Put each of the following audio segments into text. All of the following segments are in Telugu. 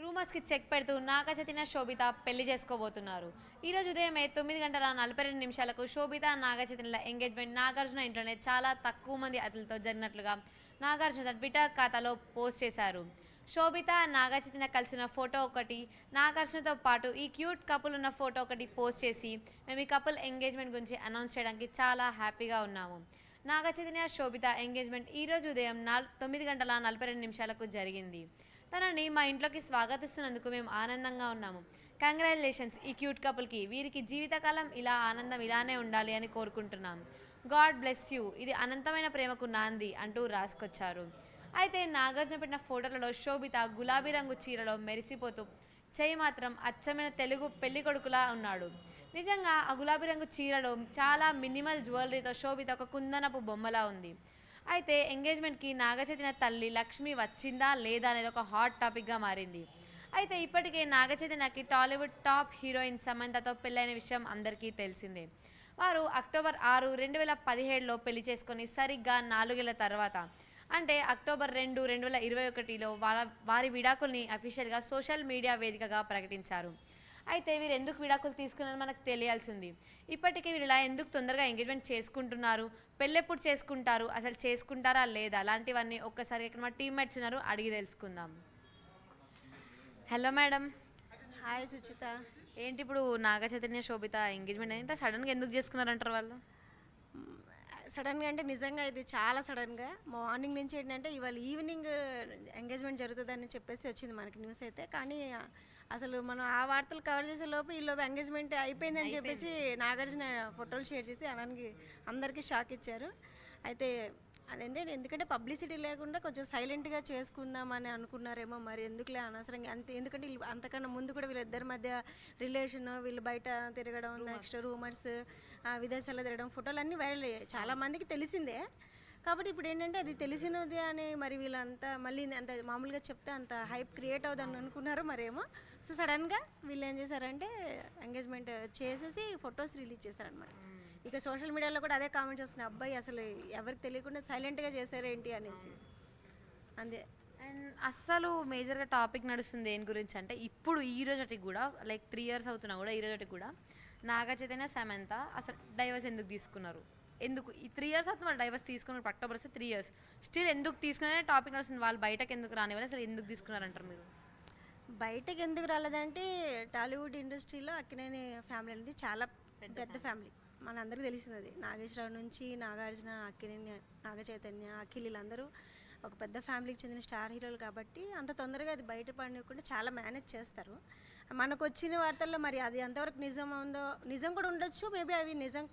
రూమర్స్కి చెక్ పెడుతూ నాగ చైతన్య శోభిత పెళ్లి చేసుకోబోతున్నారు. ఈరోజు ఉదయమే 9 గంటల 42 నిమిషాలకు శోభిత నాగ చైతన్యల ఎంగేజ్మెంట్ నాగార్జున ఇంట్లోనే చాలా తక్కువ మంది అతిథులతో జరిగినట్లుగా నాగార్జున తన ట్విట్టర్ ఖాతాలో పోస్ట్ చేశారు. శోభిత నాగ చైతన్య కలిసిన ఫోటో ఒకటి, నాగార్జునతో పాటు ఈ క్యూట్ కపుల్ ఉన్న ఫోటో ఒకటి పోస్ట్ చేసి మేము ఈ కపుల్ ఎంగేజ్మెంట్ గురించి అనౌన్స్ చేయడానికి చాలా హ్యాపీగా ఉన్నాము. నాగ చైతన్య శోభిత ఎంగేజ్మెంట్ ఈరోజు ఉదయం 9 గంటల 42 నిమిషాలకు జరిగింది. తనని మా ఇంట్లోకి స్వాగతిస్తున్నందుకు మేము ఆనందంగా ఉన్నాము. కంగ్రాచులేషన్స్ ఈ క్యూట్ కపుల్కి, వీరికి జీవితకాలం ఇలా ఆనందం ఇలానే ఉండాలి అని కోరుకుంటున్నాం. గాడ్ బ్లెస్ యూ, ఇది అనంతమైన ప్రేమకు నాంది అంటూ రాసుకొచ్చారు. అయితే నాగార్జున పెట్టిన ఫోటోలలో శోభిత గులాబీ రంగు చీరలో మెరిసిపోతూ, చెయ్యి మాత్రం అచ్చమైన తెలుగు పెళ్లి కొడుకులా ఉన్నాడు. నిజంగా ఆ గులాబీ రంగు చీరలో చాలా మినిమల్ జ్యువెలరీతో శోభిత ఒక కుందనపు బొమ్మలా ఉంది. అయితే ఎంగేజ్మెంట్కి నాగచైతన్య తల్లి లక్ష్మి వచ్చిందా లేదా అనేది ఒక హాట్ టాపిక్గా మారింది. అయితే ఇప్పటికే నాగచైతన్యకి టాలీవుడ్ టాప్ హీరోయిన్ సమంతతో పెళ్ళైన విషయం అందరికీ తెలిసిందే. వారు అక్టోబర్ 6, 2017లో పెళ్లి చేసుకొని సరిగ్గా 4 ఏళ్ల తర్వాత అంటే అక్టోబర్ 2, 2021లో వారి విడాకుల్ని అఫీషియల్గా సోషల్ మీడియా వేదికగా ప్రకటించారు. అయితే వీరు ఎందుకు విడాకులు తీసుకున్నారో మనకు తెలియాల్సింది. ఇప్పటికీ వీరు ఇలా ఎందుకు తొందరగా ఎంగేజ్మెంట్ చేసుకుంటున్నారు, పెళ్ళెప్పుడు చేసుకుంటారు, అసలు చేసుకుంటారా లేదా, అలాంటివన్నీ ఒక్కసారి ఇక్కడ మా టీమ్మేట్స్ ఉన్నారు, అడిగి తెలుసుకుందాం. Hello madam. హాయ్ సుచిత. ఏంటి ఇప్పుడు నాగ చైతన్య శోభిత ఎంగేజ్మెంట్ అయితే సడన్గా ఎందుకు చేసుకున్నారంటారు వాళ్ళు? సడన్గా అంటే నిజంగా ఇది చాలా సడన్గా మార్నింగ్ నుంచి ఏంటంటే ఇవాళ ఈవినింగ్ ఎంగేజ్మెంట్ జరుగుతుందని చెప్పేసి వచ్చింది మనకి న్యూస్ అయితే. కానీ అసలు మనం ఆ వార్తలు కవర్ చేసే లోపు ఈలోపు ఎంగేజ్మెంట్ అయిపోయిందని చెప్పేసి నాగార్జున ఫోటోలు షేర్ చేసి అనడానికి అందరికీ షాక్ ఇచ్చారు. అయితే అదేంటే ఎందుకంటే పబ్లిసిటీ లేకుండా కొంచెం సైలెంట్గా చేసుకుందామని అనుకున్నారేమో, మరి ఎందుకులే అనవసరంగా అంతే. ఎందుకంటే అంతకన్నా ముందు కూడా వీళ్ళిద్దరి మధ్య రిలేషన్, వీళ్ళు బయట తిరగడం, నెక్స్ట్ రూమర్స్, విదేశాల్లో తిరగడం, ఫోటోలు అన్నీ వైరల్ అయ్యాయి, చాలామందికి తెలిసిందే. కాబట్టి ఇప్పుడు ఏంటంటే అది తెలిసినది అని మరి వీళ్ళంతా మళ్ళీ అంత మామూలుగా చెప్తే అంత హైప్ క్రియేట్ అవుదని అనుకున్నారు మరేమో. సో సడన్గా వీళ్ళు ఏం చేశారంటే ఎంగేజ్మెంట్ చేసేసి ఫొటోస్ రిలీజ్ చేశారనమాట. ఇక సోషల్ మీడియాలో కూడా అదే కామెంట్స్ వస్తున్నాయి, అబ్బాయి అసలు ఎవరికి తెలియకుండా సైలెంట్గా చేశారేంటి అనేసి. అంతే. అండ్ అస్సలు మేజర్గా టాపిక్ నడుస్తుంది దేని గురించి అంటే ఇప్పుడు ఈ రోజుకి కూడా లైక్ 3 years అవుతున్నా కూడా ఈ రోజుకి కూడా నాగ చైతన్య సమంత అసలు డైవర్స్ ఎందుకు తీసుకున్నారు, ఎందుకు ఈ 3 years అవుతుంది వాళ్ళు డైవర్స్ తీసుకున్నారు, అక్టోబర్ వస్తే 3 years స్టిల్ ఎందుకు తీసుకున్నారనే టాపిక్ నడుస్తుంది. వాళ్ళు బయటకు ఎందుకు రానివ్వాలి, అసలు ఎందుకు తీసుకున్నారంటారు మీరు? బయటకు ఎందుకు రాలేదంటే టాలీవుడ్ ఇండస్ట్రీలో అక్కినేని ఫ్యామిలీ అనేది చాలా పెద్ద ఫ్యామిలీ, మనందరికీ తెలిసినది. నాగేశ్వరరావు నుంచి నాగార్జున, అక్కినేని, నాగ చైతన్య, అఖిల్ వీళ్ళందరూ ఒక పెద్ద ఫ్యామిలీకి చెందిన స్టార్ హీరోలు కాబట్టి అంత తొందరగా అది బయటపడకుండా చాలా మేనేజ్ చేస్తారు. మనకు వచ్చిన వార్తల్లో మరి అది ఎంతవరకు నిజం ఉందో, నిజం కూడా ఉండొచ్చు, మేబీ అవి నిజం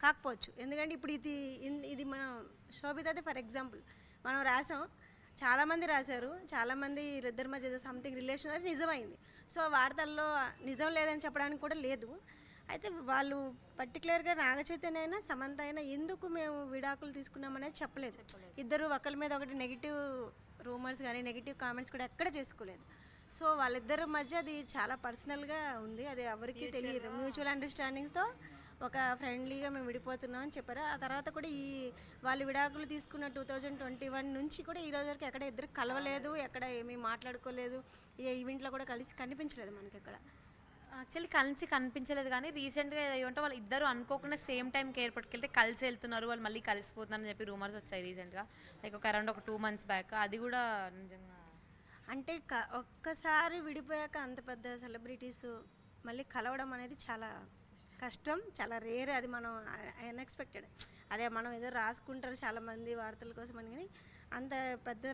కాకపోవచ్చు. ఎందుకంటే ఇప్పుడు ఇది మనం శోభిత అయితే ఫర్ ఎగ్జాంపుల్ మనం రాసాం, చాలామంది రాశారు, చాలామంది ఇద్దరి మధ్య సంథింగ్ రిలేషన్ అది నిజమైంది. సో వార్తల్లో నిజం లేదని చెప్పడానికి కూడా లేదు. అయితే వాళ్ళు పర్టికులర్గా నాగ చైతన్య అయినా సమంత అయినా ఎందుకు మేము విడాకులు తీసుకున్నామనేది చెప్పలేదు. ఇద్దరు ఒకరి మీద ఒకటి నెగిటివ్ రూమర్స్ కానీ నెగిటివ్ కామెంట్స్ కూడా ఎక్కడ చేసుకోలేదు. సో వాళ్ళిద్దరి మధ్య అది చాలా పర్సనల్గా ఉంది, అది ఎవరికి తెలియదు. మ్యూచువల్ అండర్స్టాండింగ్స్తో ఒక ఫ్రెండ్లీగా మేము విడిపోతున్నాం అని చెప్పారు. ఆ తర్వాత కూడా వాళ్ళు విడాకులు తీసుకున్న 2021 నుంచి కూడా ఈ రోజు వరకు ఎక్కడ ఇద్దరు కలవలేదు, ఎక్కడ ఏమీ మాట్లాడుకోలేదు, ఏ ఈవెంట్లో కూడా కలిసి కనిపించలేదు మనకి ఎక్కడ. యాక్చువల్లీ కలిసి కనిపించలేదు, కానీ రీసెంట్గా ఏమంటే వాళ్ళు ఇద్దరు అనుకోకుండా సేమ్ టైంకి ఎయిర్పోర్ట్కి వెళ్తే కలిసి వెళ్తున్నారు, వాళ్ళు మళ్ళీ కలిసిపోతున్నారని చెప్పి రూమర్స్ వచ్చాయి రీసెంట్గా, లైక్ అరౌండ్ ఒక 2 months బ్యాక్. అది కూడా నిజంగా అంటే ఒక్కసారి విడిపోయాక అంత పెద్ద సెలబ్రిటీస్ మళ్ళీ కలవడం అనేది చాలా కష్టం, చాలా రేర్. అది మనం అన్ఎక్స్పెక్టెడ్. అదే మనం ఏదో రాసుకుంటారు చాలామంది వార్తల కోసం అని, కానీ అంత పెద్ద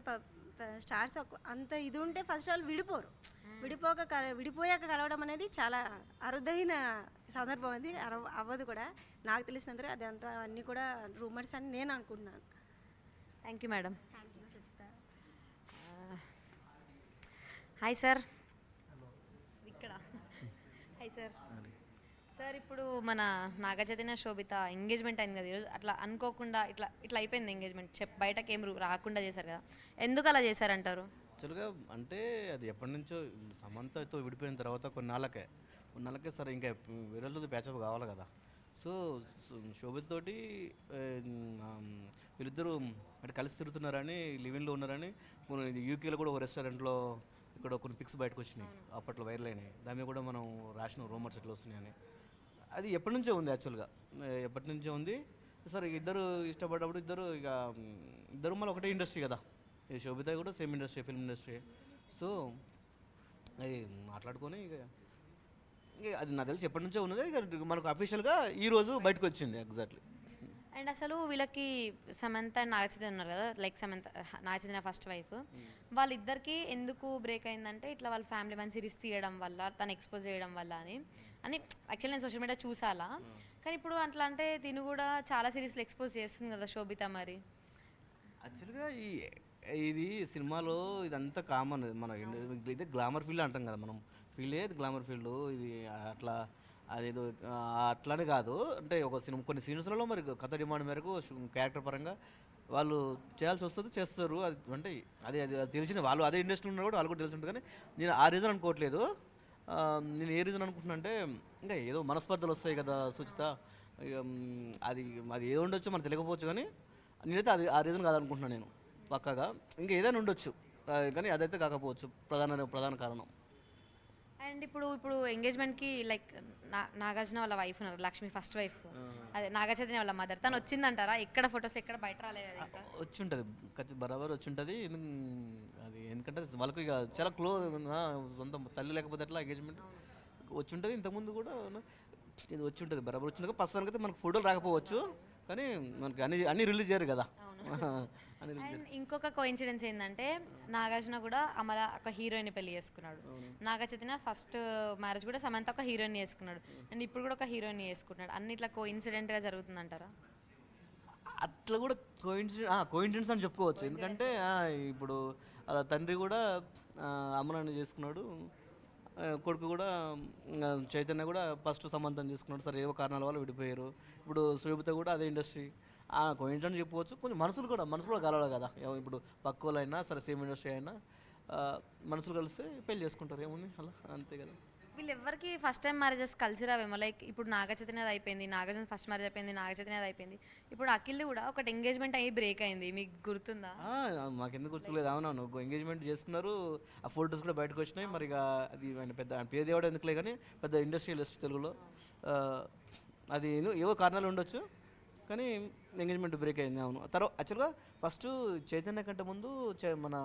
స్టార్స్ అంత ఇది ఉంటే ఫస్ట్ వాళ్ళు విడిపోరు. విడిపోయాక కలవడం అనేది చాలా అరుదైన సందర్భం, అది అవ్వదు కూడా నాకు తెలిసినంత. అది అంతా అన్నీ కూడా రూమర్స్ అని నేను అనుకుంటున్నాను. Thank you madam. Hi sir. ఇక్కడ హాయ్ సార్. సార్ ఇప్పుడు మన నాగ చైతన్య శోభిత ఎంగేజ్మెంట్ అయింది కదా ఈరోజు, అట్లా అనుకోకుండా ఇట్లా అయిపోయింది ఎంగేజ్మెంట్, బయటకి ఏం రాకుండా చేశారు కదా, ఎందుకు అలా చేశారంటారు? యాక్చువల్గా అంటే అది ఎప్పటి నుంచో సమంతతో విడిపోయిన తర్వాత కొన్నాళ్ళకే సరే ఇంకా వేరే రోజు ప్యాచప్ కావాలి కదా. సో శోభితతోటి వీళ్ళిద్దరూ అంటే కలిసి తిరుగుతున్నారని, లివింగ్లో ఉన్నారని యూకేలో కూడా ఒక రెస్టారెంట్లో ఇక్కడ కొన్ని పిక్స్ బయటకు వచ్చినాయి, అప్పట్లో వైరల్ అయినాయి. దాని మీద కూడా మనం రాసిన రూమర్స్ ఎట్లా వస్తున్నాయని. అది ఎప్పటి నుంచో ఉంది యాక్చువల్గా, ఎప్పటి నుంచో ఉంది. సరే ఇద్దరు ఇష్టపడ్డప్పుడు ఇద్దరు మళ్ళీ ఒకటే ఇండస్ట్రీ కదా, ఈ శోభిత కూడా same industry, film industry. So అది మాట్లాడుకొని ఇక అది నాకు తెలిసి ఎప్పటి నుంచో ఉన్నది. ఇక మనకు అఫీషియల్గా ఈరోజు బయటకు వచ్చింది ఎగ్జాక్ట్లీ. అండ్ అసలు వీళ్ళకి సమంత అండ్ నాగచైతన్య ఉన్నారు కదా, like Samantha Naga Chaitanya first wife, వాళ్ళిద్దరికి ఎందుకు బ్రేక్ అయిందంటే ఇట్లా వాళ్ళ ఫ్యామిలీ మన సిరీస్ తీయడం వల్ల, తను ఎక్స్పోజ్ చేయడం వల్ల అని యాక్చువల్లీ నేను సోషల్ మీడియా చూసాలా. కానీ ఇప్పుడు అట్లా అంటే తిను కూడా చాలా సిరీస్లో ఎక్స్పోజ్ చేస్తుంది కదా శోభిత. మరి యాక్చువల్గా ఇది సినిమాలో ఇదంతా కామన్, మన ఇదే గ్లామర్ ఫీల్డ్ అంటాం కదా మనం, ఫీల్డే గ్లామర్ ఫీల్డ్. ఇది అట్లా అదేదో అట్లానే కాదు, అంటే ఒక సినిమా కొన్ని సీన్స్లలో మరి కథ డిమాండ్ మేరకు క్యారెక్టర్ పరంగా వాళ్ళు చేయాల్సి వస్తుంది, చేస్తారు. అది అంటే అది అది తెలిసిన వాళ్ళు అదే ఇండస్ట్రీలో ఉన్నారు కూడా వాళ్ళు కూడా తెలిసి ఉంటుంది. కానీ నేను ఆ రీజన్ అనుకోవట్లేదు. నేను ఏ రీజన్ అనుకుంటున్నా అంటే ఇంకా ఏదో మనస్పర్ధలు వస్తాయి కదా సుచిత, అది అది ఏదో ఉండొచ్చు మనకు తెలియకపోవచ్చు. కానీ నేనైతే అది ఆ రీజన్ కాదనుకుంటున్నాను నేను పక్కాగా. ఇంకా ఏదైనా ఉండొచ్చు కానీ అదైతే కాకపోవచ్చు ప్రధాన కారణం. అండ్ ఇప్పుడు ఎంగేజ్మెంట్కి లైక్ నాగార్జున వాళ్ళ వైఫ్ ఉన్నారు, లక్ష్మి ఫస్ట్ వైఫ్, అదే నాగచైతన్య వాళ్ళ మదర్, తను వచ్చిందంటారా? ఎక్కడ ఫొటోస్ ఎక్కడ బయట రాలేదు ఇంకా? వచ్చి ఉంటుంది బరాబర్ వచ్చి ఉంటుంది. అది ఎందుకంటే వాళ్ళకు ఇక చాలా సొంత తల్లి లేకపోతే ఎట్లా ఎంగేజ్మెంట్ వచ్చి ఉంటుంది. ఇంతకుముందు కూడా ఇది వచ్చి ఉంటుంది బరాబర్ వచ్చి ఉంటుంది. ప్రస్తుతానికి అయితే మనకు ఫోటోలు రాకపోవచ్చు కానీ మనకి అన్ని రిలీజ్ చేయరు కదా. అండ్ ఇంకొక కోఇన్సిడెన్స్ ఏంటంటే నాగార్జున కూడా అమల ఒక హీరోయిన్ పెళ్లి చేసుకున్నాడు, నాగచైతన్య ఫస్ట్ మ్యారేజ్ కూడా సమంత ఒక హీరోయిన్ చేసుకున్నాడు, అండ్ ఇప్పుడు కూడా ఒక హీరోయిన్ చేసుకున్నాడు. అన్ని ఇట్లా కోఇన్సిడెంట్గా జరుగుతుందంటారా? అట్లా కూడా కోఇన్సిడెన్స్ అని చెప్పుకోవచ్చు. ఎందుకంటే ఇప్పుడు అలా తండ్రి కూడా అమలాన్ని చేసుకున్నాడు, కొడుకు కూడా చైతన్య కూడా ఫస్ట్ సమంతం చేసుకున్నాడు. సరే ఏవో కారణాల వల్ల విడిపోయారు. ఇప్పుడు శోభిత కూడా అదే ఇండస్ట్రీ, కోయించని చెప్పుకోవచ్చు. కొంచెం మనసులు కూడా కలవాలి కదా. ఇప్పుడు పక్క వాళ్ళు అయినా సరే సేమ్ ఇండస్ట్రీ అయినా మనసులు కలిస్తే పెళ్లి చేసుకుంటారు, ఏముంది అలా అంతే కదా. వీళ్ళు ఎవరికి ఫస్ట్ టైం మ్యారేజెస్ కలిసి రావేమో, లైక్ ఇప్పుడు నాగచైతన్యది అయిపోయింది, నాగార్జున ఫస్ట్ మ్యారేజ్ అయిపోయింది, నాగచైతన్యది అయిపోయింది, ఇప్పుడు అఖిల్ది కూడా ఒకటి ఎంగేజ్మెంట్ అయ్యి బ్రేక్ అయింది, మీకు గుర్తుందా? మాకెందుకు గుర్తులేదు. అవునవును ఎంగేజ్మెంట్ చేసుకున్నారు, ఆ ఫోటోస్ కూడా బయటకు వచ్చినాయి. మరి ఇక అది పెద్ద పేరు దేవుడు ఎందుకులే కానీ పెద్ద ఇండస్ట్రియలిస్ట్ తెలుగులో. అది ఏవో కారణాలు ఉండొచ్చు కానీ ఎంగేజ్మెంట్ బ్రేక్ అయింది. అవును. తర్వాత యాక్చువల్గా ఫస్ట్ చైతన్య కంటే ముందు మన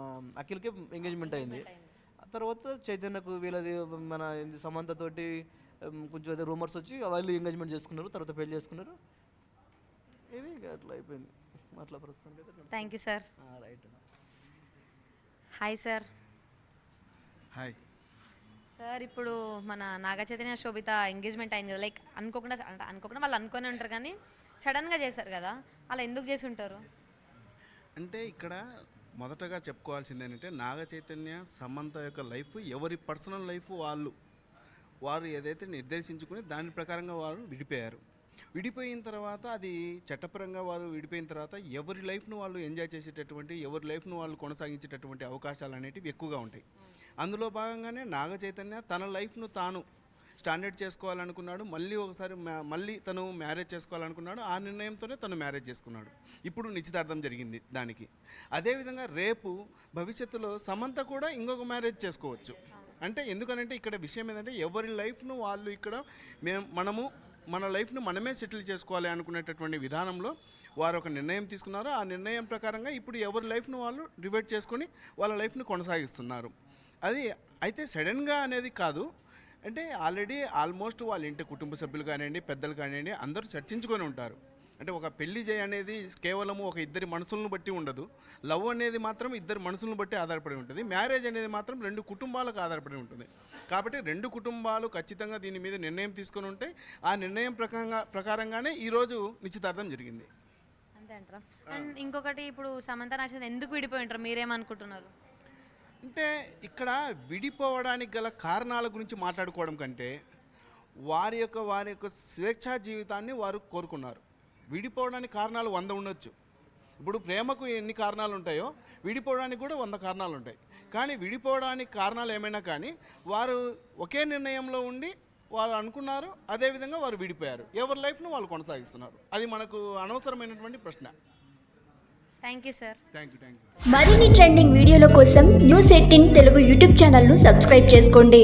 అఖిల్కి ఎంగేజ్మెంట్ అయింది. తర్వాత చైతన్యకు వీళ్ళది మన సమంత తోటి కొంచెం అదే రూమర్స్ వచ్చి వాళ్ళు ఎంగేజ్మెంట్ చేసుకున్నారు, తర్వాత పెళ్లి చేసుకున్నారు. ఇది అట్లా అయిపోయింది. అట్లా ప్రస్తుతానికి. Thank you sir. Right. Hi sir. Hi sir, ఇప్పుడు మన నాగచైతన్య శోభిత ఎంగేజ్మెంట్ అయింది కదా, లైక్ అనుకోకుండా వాళ్ళు అనుకునే ఉంటారు కానీ సడన్గా చేశారు కదా, అలా ఎందుకు చేసి ఉంటారు? అంటే ఇక్కడ మొదటగా చెప్పుకోవాల్సింది ఏంటంటే నాగ చైతన్య సమంత యొక్క లైఫ్ ఎవరి పర్సనల్ లైఫ్ వారు ఏదైతే నిర్దేశించుకుని దాని ప్రకారంగా వారు విడిపోయిన తర్వాత అది చట్టపరంగా వారు విడిపోయిన తర్వాత ఎవరి లైఫ్ను వాళ్ళు ఎంజాయ్ చేసేటటువంటి ఎవరి లైఫ్ను వాళ్ళు కొనసాగించేటటువంటి అవకాశాలు అనేటివి ఎక్కువగా ఉంటాయి. అందులో భాగంగానే నాగ చైతన్య తన లైఫ్ను తాను స్టాండర్డ్ చేసుకోవాలనుకున్నాడు. మళ్ళీ తను మ్యారేజ్ చేసుకోవాలనుకున్నాడు. ఆ నిర్ణయంతోనే తను మ్యారేజ్ చేసుకున్నాడు. ఇప్పుడు నిశ్చితార్థం జరిగింది దానికి. అదేవిధంగా రేపు భవిష్యత్తులో సమంత కూడా ఇంకొక మ్యారేజ్ చేసుకోవచ్చు. అంటే ఎందుకనంటే ఇక్కడ విషయం ఏంటంటే ఎవరి లైఫ్ను వాళ్ళు ఇక్కడ మన లైఫ్ను మనమే సెటిల్ చేసుకోవాలి అనుకునేటటువంటి విధానంలో వారు ఒక నిర్ణయం తీసుకున్నారు. ఆ నిర్ణయం ప్రకారంగా ఇప్పుడు ఎవరి లైఫ్ను వాళ్ళు డివైడ్ చేసుకొని వాళ్ళ లైఫ్ను కొనసాగిస్తున్నారు. అది అయితే సడన్గా అనేది కాదు. అంటే ఆల్మోస్ట్ వాళ్ళ ఇంటి కుటుంబ సభ్యులు కానివ్వండి, పెద్దలు కానివ్వండి, అందరూ చర్చించుకొని ఉంటారు. అంటే ఒక పెళ్లి అనేది కేవలము ఒక ఇద్దరి మనసులను బట్టి ఉండదు. లవ్ అనేది మాత్రం ఇద్దరి మనసులను బట్టి ఆధారపడి ఉంటుంది. మ్యారేజ్ అనేది మాత్రం రెండు కుటుంబాలకు ఆధారపడి ఉంటుంది. కాబట్టి రెండు కుటుంబాలు ఖచ్చితంగా దీని మీద నిర్ణయం తీసుకొని ఉంటే ఆ నిర్ణయం ప్రకారంగానే ఈరోజు నిశ్చితార్థం జరిగింది. అంతే అంటారా? అండ్ ఇంకొకటి, ఇప్పుడు సమంత నాగచైతన్య ఎందుకు విడిపోయి ఉంటారు, మీరేమనుకుంటున్నారు? అంటే ఇక్కడ విడిపోవడానికి గల కారణాల గురించి మాట్లాడుకోవడం కంటే వారి యొక్క స్వేచ్ఛా జీవితాన్ని వారు కోరుకున్నారు. విడిపోవడానికి కారణాలు 100 ఉండొచ్చు. ఇప్పుడు ప్రేమకు ఎన్ని కారణాలు ఉంటాయో విడిపోవడానికి కూడా 100 కారణాలు ఉంటాయి. కానీ విడిపోవడానికి కారణాలు ఏమైనా కానీ వారు ఒకే నిర్ణయంలో ఉండి వారు అనుకున్నారు, అదేవిధంగా వారు విడిపోయారు. ఎవరి లైఫ్ను వాళ్ళు కొనసాగిస్తున్నారు. అది మనకు అనవసరమైనటువంటి ప్రశ్న. Thank you sir. Thank you. మరిన్ని ట్రెండింగ్ వీడియోల కోసం న్యూస్ 18 తెలుగు యూట్యూబ్ ఛానల్ను సబ్స్క్రైబ్ చేసుకోండి.